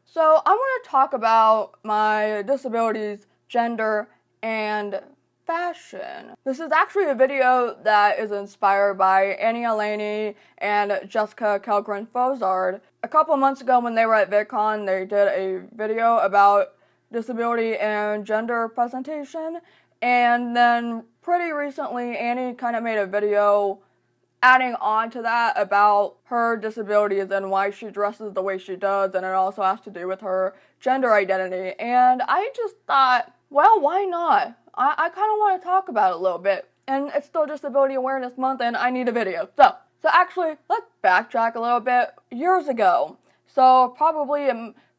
So I want to talk about my disabilities, gender, and fashion. This is actually a video that is inspired by Elainey and Jessica Kellgren-Fozard. A couple of months ago when they were at VidCon, they did a video about disability and gender presentation, and then pretty recently Annie kind of made a video adding on to that about her disabilities and why she dresses the way she does, and it also has to do with her gender identity. And I just thought, well, why not? I kind of want to talk about it a little bit. And it's still Disability Awareness Month, and I need a video. So actually, let's backtrack a little bit. Years ago, so probably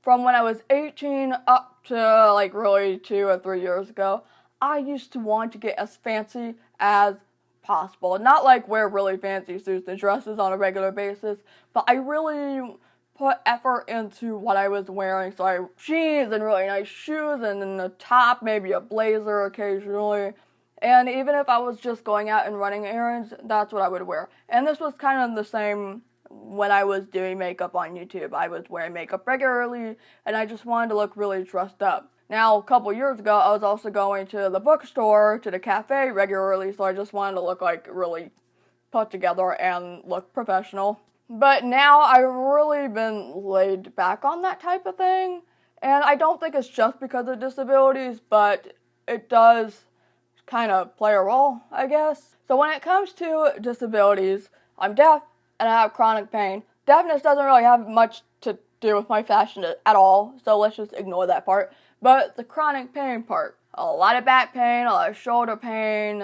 from when I was 18 up to like really 2 or 3 years ago, I used to want to get as fancy as possible. Not like wear really fancy suits and dresses on a regular basis, but I really put effort into what I was wearing. So I had jeans and really nice shoes, and then the top, maybe a blazer occasionally. And even if I was just going out and running errands, that's what I would wear. And this was kind of the same when I was doing makeup on YouTube. I was wearing makeup regularly, and I just wanted to look really dressed up. Now, a couple years ago, I was also going to the bookstore, to the cafe regularly, so I just wanted to look like really put together and look professional. But now I've really been laid back on that type of thing, and I don't think it's just because of disabilities, but it does kind of play a role, I guess. So when it comes to disabilities, I'm deaf and I have chronic pain. Deafness doesn't really have much to do with my fashion at all, so let's just ignore that part. But the chronic pain part, a lot of back pain, a lot of shoulder pain,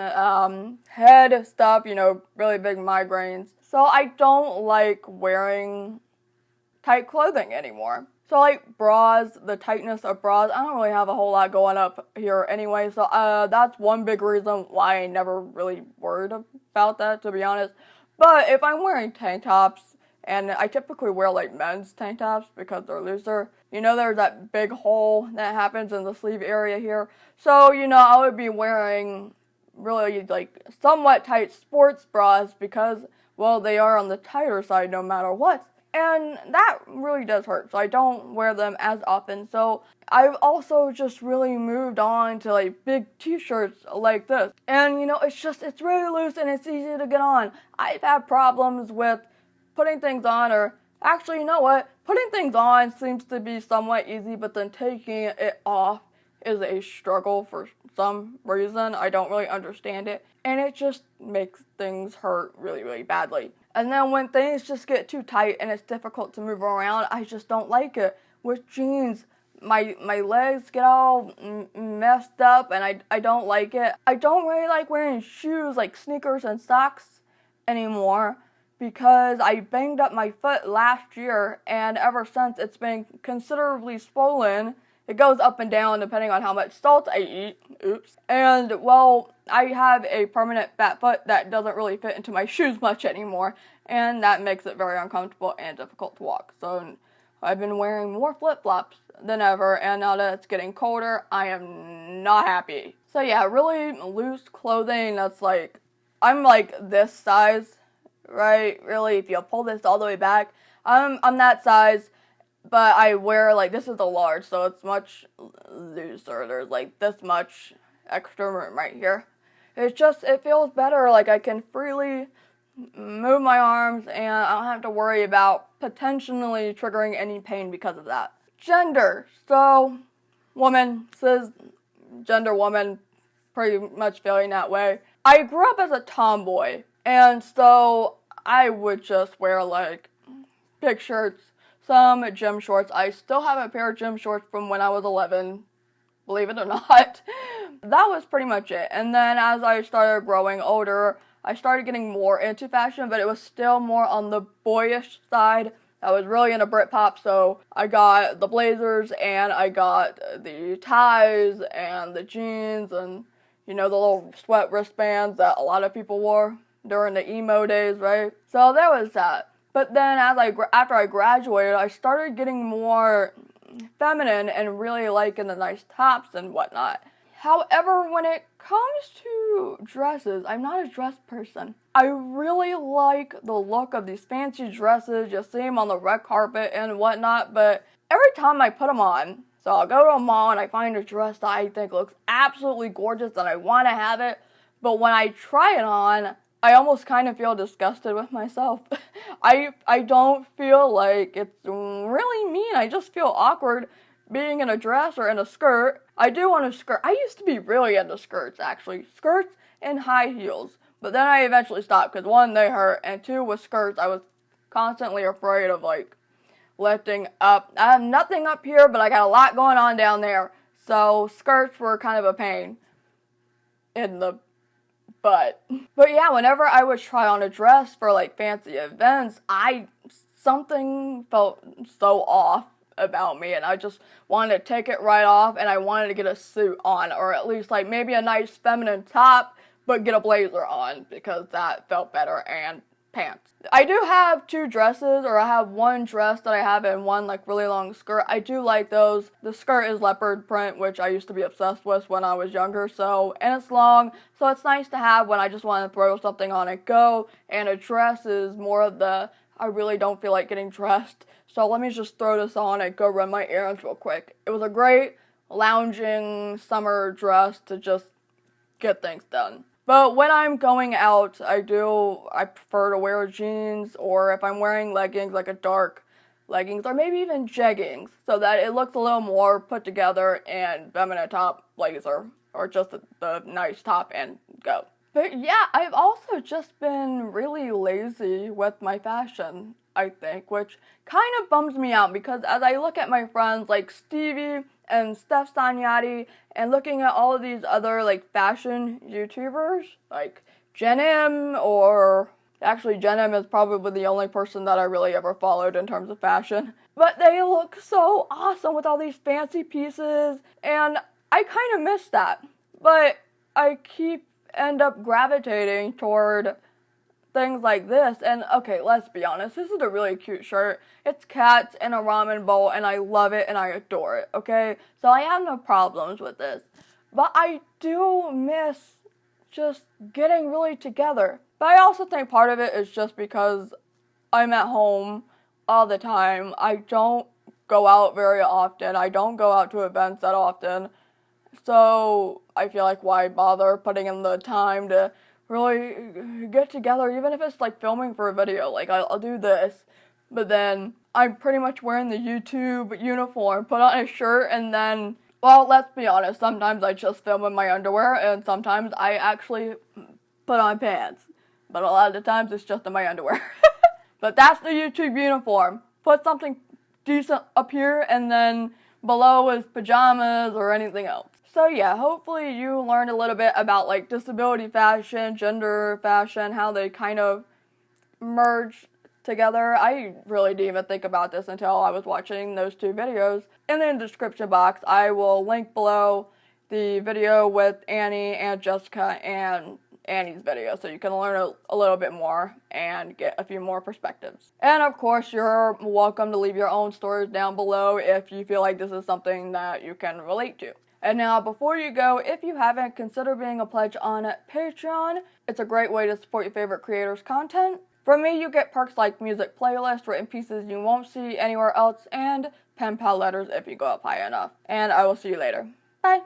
head stuff, really big migraines. So I don't like wearing tight clothing anymore. So like bras, the tightness of bras, I don't really have a whole lot going up here anyway, so that's one big reason why I never really worried about that, to be honest. But if I'm wearing tank tops, and I typically wear like men's tank tops because they're looser, there's that big hole that happens in the sleeve area here. So, I would be wearing really like somewhat tight sports bras because, well, they are on the tighter side no matter what. And that really does hurt, so I don't wear them as often. So I've also just really moved on to like big t-shirts like this. And it's really loose and it's easy to get on. I've had problems with putting things on, or actually, you know what? Putting things on seems to be somewhat easy, but then taking it off is a struggle for some reason. I don't really understand it. And it just makes things hurt really, really badly. And then when things just get too tight and it's difficult to move around, I just don't like it. With jeans, my legs get all messed up and I don't like it. I don't really like wearing shoes like sneakers and socks anymore because I banged up my foot last year, and ever since it's been considerably swollen. It goes up and down depending on how much salt I eat. Oops. And, well, I have a permanent fat foot that doesn't really fit into my shoes much anymore, and that makes it very uncomfortable and difficult to walk. So I've been wearing more flip-flops than ever, and now that it's getting colder, I am not happy. So yeah, really loose clothing that's like, I'm like this size, right? Really, if you pull this all the way back, I'm that size. But I wear, like, this is a large, so it's much looser. There's, like, this much extra room right here. It feels better. Like, I can freely move my arms, and I don't have to worry about potentially triggering any pain because of that. Gender. So, woman, cisgender woman, pretty much feeling that way. I grew up as a tomboy, and so I would just wear, like, big shirts, some gym shorts. I still have a pair of gym shorts from when I was 11, believe it or not. That was pretty much it. And then as I started growing older, I started getting more into fashion, but it was still more on the boyish side. I was really into Britpop, so I got the blazers and I got the ties and the jeans and, the little sweat wristbands that a lot of people wore during the emo days, right? So there was that. But then after I graduated, I started getting more feminine and really liking the nice tops and whatnot. However, when it comes to dresses, I'm not a dress person. I really like the look of these fancy dresses. You see them on the red carpet and whatnot, but every time I put them on, so I'll go to a mall and I find a dress that I think looks absolutely gorgeous and I want to have it, but when I try it on, I almost kind of feel disgusted with myself. I don't feel like it's really mean. I just feel awkward being in a dress or in a skirt. I do want a skirt. I used to be really into skirts, actually. Skirts and high heels. But then I eventually stopped because, one, they hurt, and two, with skirts, I was constantly afraid of, like, lifting up. I have nothing up here, but I got a lot going on down there. So skirts were kind of a pain in the butt. But yeah, whenever I would try on a dress for, like, fancy events, something felt so off about me, and I just wanted to take it right off, and I wanted to get a suit on, or at least, like, maybe a nice feminine top, but get a blazer on, because that felt better, and pants. I do have two dresses, or I have one dress that I have and one, like, really long skirt. I do like those. The skirt is leopard print, which I used to be obsessed with when I was younger, and it's long, so it's nice to have when I just want to throw something on and go, and a dress is more of the, I really don't feel like getting dressed, so let me just throw this on and go run my errands real quick. It was a great lounging summer dress to just get things done. But when I'm going out, I prefer to wear jeans, or if I'm wearing leggings, like a dark leggings, or maybe even jeggings, so that it looks a little more put together and feminine top, blazer, or just the nice top and go. But yeah, I've also just been really lazy with my fashion, I think, which kind of bums me out, because as I look at my friends like Stevie and Steph Sanyati, and looking at all of these other, like, fashion YouTubers, like Jen M, or actually Jen M is probably the only person that I really ever followed in terms of fashion, but they look so awesome with all these fancy pieces, and I kind of miss that, but I end up gravitating toward things like this. And okay, let's be honest, this is a really cute shirt. It's cats in a ramen bowl, and I love it and I adore it, okay? So I have no problems with this. But I do miss just getting really together. But I also think part of it is just because I'm at home all the time. I don't go out very often. I don't go out to events that often. So I feel like, why bother putting in the time to really get together, even if it's like filming for a video. Like, I'll do this, but then I'm pretty much wearing the YouTube uniform, put on a shirt, and then, well, let's be honest, sometimes I just film in my underwear, and sometimes I actually put on pants, but a lot of the times it's just in my underwear. But that's the YouTube uniform. Put something decent up here, and then below is pajamas or anything else. So yeah, hopefully you learned a little bit about, like, disability fashion, gender fashion, how they kind of merge together. I really didn't even think about this until I was watching those two videos. In the description box, I will link below the video with Annie and Jessica and Annie's video, so you can learn a little bit more and get a few more perspectives. And of course, you're welcome to leave your own stories down below if you feel like this is something that you can relate to. And now, before you go, if you haven't, consider being a pledge on Patreon. It's a great way to support your favorite creators' content. From me, you get perks like music playlists, written pieces you won't see anywhere else, and pen pal letters if you go up high enough. And I will see you later. Bye!